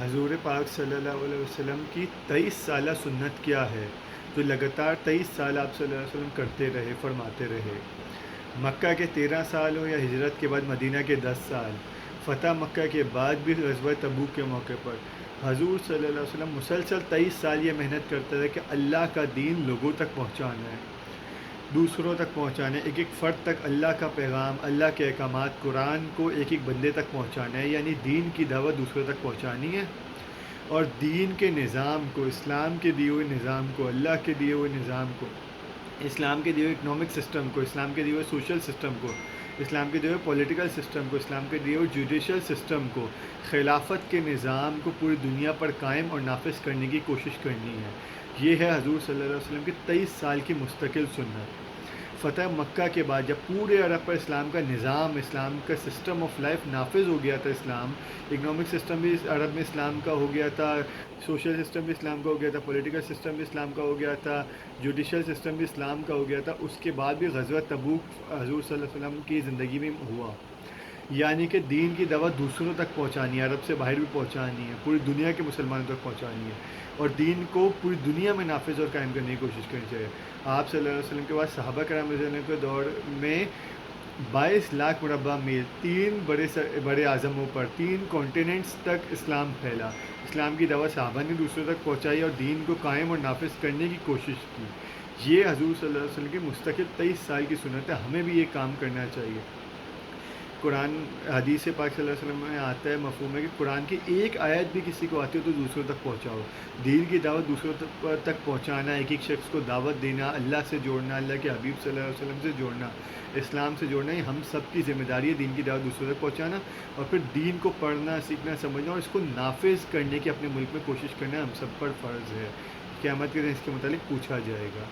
حضور پاک صلی اللہ علیہ وسلم کی 23 سالہ سنت کیا ہے جو لگاتار 23 سال آپ صلی اللہ علیہ وسلم کرتے رہے، فرماتے رہے؟ مکہ کے 13 سال ہو یا ہجرت کے بعد مدینہ کے 10 سال، فتح مکہ کے بعد بھی غزوہ تبوک کے موقع پر حضور صلی اللہ علیہ وسلم مسلسل 23 سال یہ محنت کرتے رہے کہ اللہ کا دین لوگوں تک پہنچانا ہے، دوسروں تک پہنچانا ہے، ایک ایک فرد تک اللہ کا پیغام، اللہ کے احکامات، قرآن کو ایک ایک بندے تک پہنچانا ہے، یعنی دین کی دعوت دوسروں تک پہنچانی ہے۔ اور دین کے نظام کو، اسلام کے دیے ہوئے نظام کو، اللہ کے دیے ہوئے نظام کو، اسلام کے دیے ہوئے اکنامک سسٹم کو، اسلام کے دیے ہوئے سوشل سسٹم کو، اسلام کے دیے ہوئے پولیٹیکل سسٹم کو، اسلام کے دیے ہوئے جوڈیشل سسٹم کو، خلافت کے نظام کو پوری دنیا پر قائم اور نافذ کرنے کی کوشش کرنی ہے۔ یہ ہے حضور صلی اللہ علیہ وسلم کی 23 سال کی مستقل سنت۔ فتح مکہ کے بعد جب پورے عرب پر اسلام کا نظام، اسلام کا سسٹم آف لائف نافذ ہو گیا تھا، اسلام اکنامک سسٹم بھی عرب میں اسلام کا ہو گیا تھا، سوشل سسٹم بھی اسلام کا ہو گیا تھا، پولیٹیکل سسٹم بھی اسلام کا ہو گیا تھا، جوڈیشل سسٹم بھی اسلام کا ہو گیا تھا، اس کے بعد بھی غزوہ تبوک حضور صلی اللہ علیہ وسلم کی زندگی میں ہوا۔ یعنی کہ دین کی دعوت دوسروں تک پہنچانی ہے، عرب سے باہر بھی پہنچانی ہے، پوری دنیا کے مسلمانوں تک پہنچانی ہے، اور دین کو پوری دنیا میں نافذ اور قائم کرنے کی کوشش کرنی چاہیے۔ آپ صلی اللہ علیہ وسلم کے بعد صحابہ کرام رضی اللہ عنہم کے دور میں 22 لاکھ مربع میل، تین بڑے اعظموں پر، 3 کانٹیننٹس تک اسلام پھیلا۔ اسلام کی دعوت صحابہ نے دوسروں تک پہنچائی اور دین کو قائم اور نافذ کرنے کی کوشش کی۔ یہ حضور صلی اللہ علیہ وسلم کی مستقل 23 سال کی سنت ہے، ہمیں بھی یہ کام کرنا چاہیے۔ قرآن حدیث پاک صلی اللہ علیہ وسلم میں آتا ہے، مفہوم ہے کہ قرآن کی ایک آیت بھی کسی کو آتی ہو تو دوسروں تک پہنچاؤ۔ دین کی دعوت دوسروں تک پہنچانا، ایک ایک شخص کو دعوت دینا، اللہ سے جوڑنا، اللہ کے حبیب صلی اللہ علیہ وسلم سے جوڑنا، اسلام سے جوڑنا، یہ ہم سب کی ذمہ داری ہے، دین کی دعوت دوسروں تک پہنچانا، اور پھر دین کو پڑھنا، سیکھنا، سمجھنا اور اس کو نافذ کرنے کی اپنے ملک میں کوشش کرنا ہم سب پر فرض ہے۔ قیامت کے دن اس کے متعلق پوچھا جائے گا۔